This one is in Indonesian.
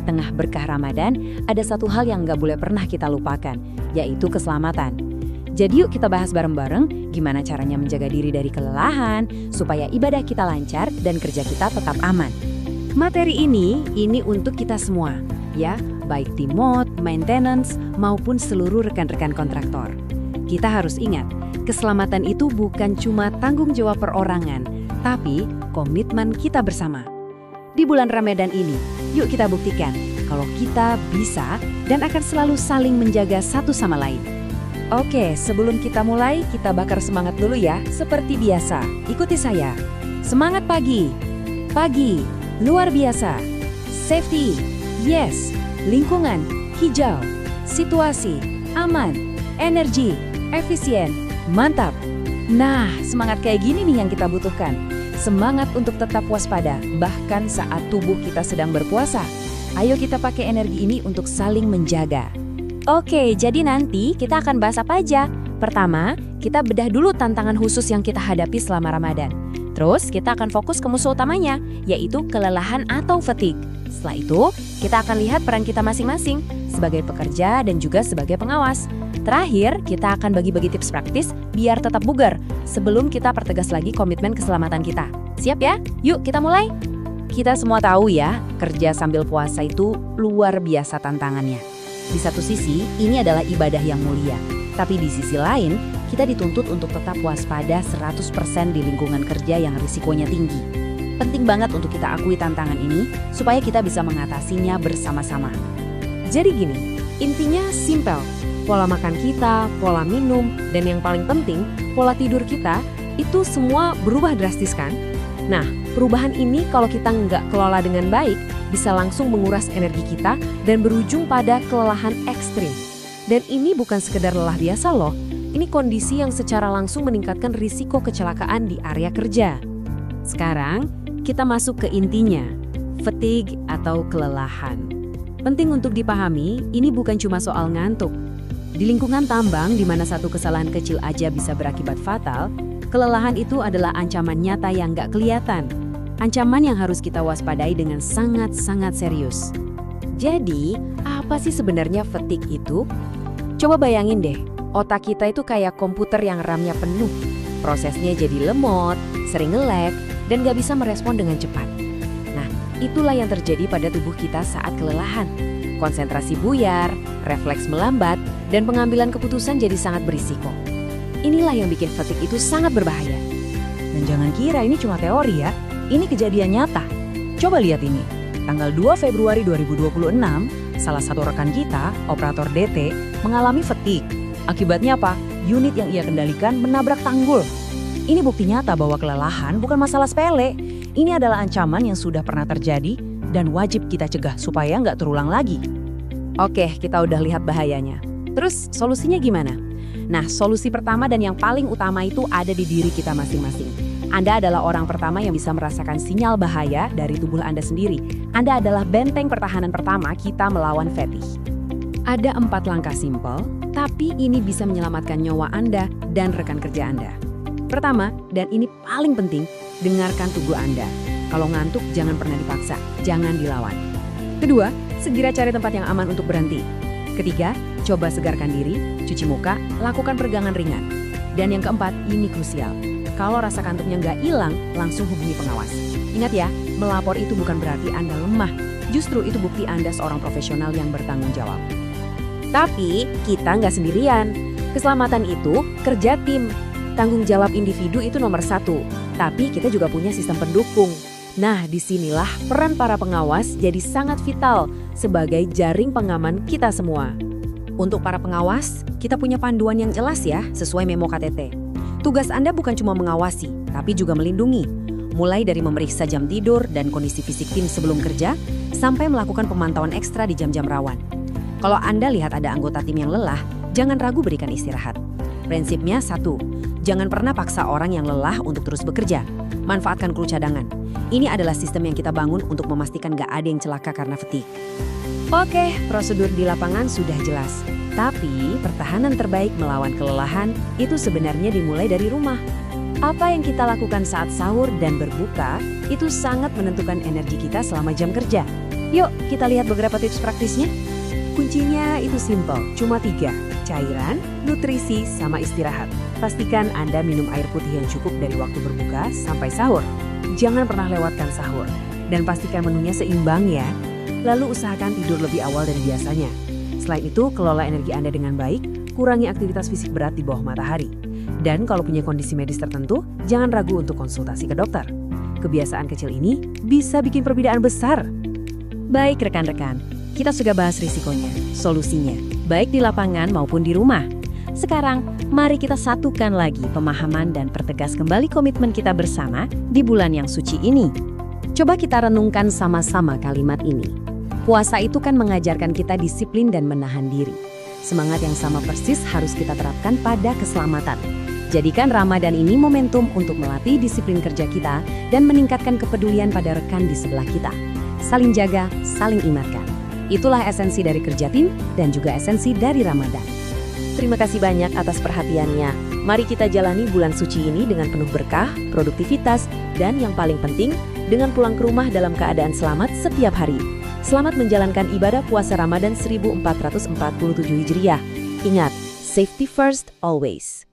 tengah berkah Ramadan, ada satu hal yang nggak boleh pernah kita lupakan, yaitu keselamatan. Jadi yuk kita bahas bareng-bareng gimana caranya menjaga diri dari kelelahan, supaya ibadah kita lancar dan kerja kita tetap aman. Materi ini untuk kita semua, ya, baik tim mod, maintenance, maupun seluruh rekan-rekan kontraktor. Kita harus ingat, keselamatan itu bukan cuma tanggung jawab perorangan, tapi komitmen kita bersama. Di bulan Ramadan ini, yuk kita buktikan kalau kita bisa dan akan selalu saling menjaga satu sama lain. Oke, sebelum kita mulai, kita bakar semangat dulu ya, seperti biasa. Ikuti saya. Semangat pagi. Pagi, luar biasa. Safety, yes. Lingkungan, hijau. Situasi, aman. Energi, efisien, mantap. Nah, semangat kayak gini nih yang kita butuhkan. Semangat untuk tetap waspada, bahkan saat tubuh kita sedang berpuasa. Ayo kita pakai energi ini untuk saling menjaga. Oke, jadi nanti kita akan bahas apa aja? Pertama, kita bedah dulu tantangan khusus yang kita hadapi selama Ramadan. Terus, kita akan fokus ke musuh utamanya, yaitu kelelahan atau fatigue. Setelah itu, kita akan lihat peran kita masing-masing sebagai pekerja dan juga sebagai pengawas. Terakhir, kita akan bagi-bagi tips praktis biar tetap bugar sebelum kita pertegas lagi komitmen keselamatan kita. Siap ya? Yuk kita mulai. Kita semua tahu ya, kerja sambil puasa itu luar biasa tantangannya. Di satu sisi, ini adalah ibadah yang mulia. Tapi di sisi lain, kita dituntut untuk tetap waspada 100% di lingkungan kerja yang risikonya tinggi. Penting banget untuk kita akui tantangan ini supaya kita bisa mengatasinya bersama-sama. Jadi gini, intinya simpel. Pola makan kita, pola minum, dan yang paling penting, pola tidur kita, itu semua berubah drastis kan? Nah, perubahan ini kalau kita nggak kelola dengan baik, bisa langsung menguras energi kita dan berujung pada kelelahan ekstrim. Dan ini bukan sekedar lelah biasa loh, ini kondisi yang secara langsung meningkatkan risiko kecelakaan di area kerja. Sekarang, kita masuk ke intinya, fatigue atau kelelahan. Penting untuk dipahami, ini bukan cuma soal ngantuk. Di lingkungan tambang, di mana satu kesalahan kecil aja bisa berakibat fatal, kelelahan itu adalah ancaman nyata yang nggak kelihatan. Ancaman yang harus kita waspadai dengan sangat-sangat serius. Jadi, apa sih sebenarnya fatigue itu? Coba bayangin deh, otak kita itu kayak komputer yang RAM-nya penuh. Prosesnya jadi lemot, sering nge-lag, dan nggak bisa merespon dengan cepat. Nah, itulah yang terjadi pada tubuh kita saat kelelahan. Konsentrasi buyar, refleks melambat, dan pengambilan keputusan jadi sangat berisiko. Inilah yang bikin fatigue itu sangat berbahaya. Dan jangan kira ini cuma teori ya, ini kejadian nyata. Coba lihat ini, tanggal 2 Februari 2026, salah satu rekan kita, operator DT, mengalami fatigue. Akibatnya apa? Unit yang ia kendalikan menabrak tanggul. Ini bukti nyata bahwa kelelahan bukan masalah sepele. Ini adalah ancaman yang sudah pernah terjadi dan wajib kita cegah supaya nggak terulang lagi. Oke, kita udah lihat bahayanya. Terus solusinya gimana? Nah, solusi pertama dan yang paling utama itu ada di diri kita masing-masing. Anda adalah orang pertama yang bisa merasakan sinyal bahaya dari tubuh Anda sendiri. Anda adalah benteng pertahanan pertama kita melawan fatigue. Ada 4 langkah simpel, tapi ini bisa menyelamatkan nyawa Anda dan rekan kerja Anda. Pertama, dan ini paling penting, dengarkan tubuh Anda. Kalau ngantuk, jangan pernah dipaksa, jangan dilawan. Kedua, segera cari tempat yang aman untuk berhenti. Ketiga, coba segarkan diri, cuci muka, lakukan peregangan ringan. Dan yang keempat, ini krusial. Kalau rasa kantuknya nggak hilang, langsung hubungi pengawas. Ingat ya, melapor itu bukan berarti Anda lemah. Justru itu bukti Anda seorang profesional yang bertanggung jawab. Tapi, kita nggak sendirian. Keselamatan itu kerja tim. Tanggung jawab individu itu nomor 1. Tapi kita juga punya sistem pendukung. Nah, disinilah peran para pengawas jadi sangat vital sebagai jaring pengaman kita semua. Untuk para pengawas, kita punya panduan yang jelas ya, sesuai memo KTT. Tugas Anda bukan cuma mengawasi, tapi juga melindungi. Mulai dari memeriksa jam tidur dan kondisi fisik tim sebelum kerja, sampai melakukan pemantauan ekstra di jam-jam rawan. Kalau Anda lihat ada anggota tim yang lelah, jangan ragu berikan istirahat. Prinsipnya 1, jangan pernah paksa orang yang lelah untuk terus bekerja. Manfaatkan kru cadangan. Ini adalah sistem yang kita bangun untuk memastikan gak ada yang celaka karena fatigue. Oke, prosedur di lapangan sudah jelas. Tapi, pertahanan terbaik melawan kelelahan itu sebenarnya dimulai dari rumah. Apa yang kita lakukan saat sahur dan berbuka itu sangat menentukan energi kita selama jam kerja. Yuk, kita lihat beberapa tips praktisnya. Kuncinya itu simpel, cuma 3, cairan, nutrisi, sama istirahat. Pastikan Anda minum air putih yang cukup dari waktu berbuka sampai sahur. Jangan pernah lewatkan sahur. Dan pastikan menunya seimbang ya. Lalu usahakan tidur lebih awal dari biasanya. Selain itu, kelola energi Anda dengan baik, kurangi aktivitas fisik berat di bawah matahari. Dan kalau punya kondisi medis tertentu, jangan ragu untuk konsultasi ke dokter. Kebiasaan kecil ini bisa bikin perbedaan besar. Baik rekan-rekan, kita sudah bahas risikonya, solusinya, baik di lapangan maupun di rumah. Sekarang, mari kita satukan lagi pemahaman dan pertegas kembali komitmen kita bersama di bulan yang suci ini. Coba kita renungkan sama-sama kalimat ini. Puasa itu kan mengajarkan kita disiplin dan menahan diri. Semangat yang sama persis harus kita terapkan pada keselamatan. Jadikan Ramadan ini momentum untuk melatih disiplin kerja kita dan meningkatkan kepedulian pada rekan di sebelah kita. Saling jaga, saling ingatkan. Itulah esensi dari kerja tim dan juga esensi dari Ramadan. Terima kasih banyak atas perhatiannya. Mari kita jalani bulan suci ini dengan penuh berkah, produktivitas, dan yang paling penting, dengan pulang ke rumah dalam keadaan selamat setiap hari. Selamat menjalankan ibadah puasa Ramadan 1447 Hijriah. Ingat, safety first always.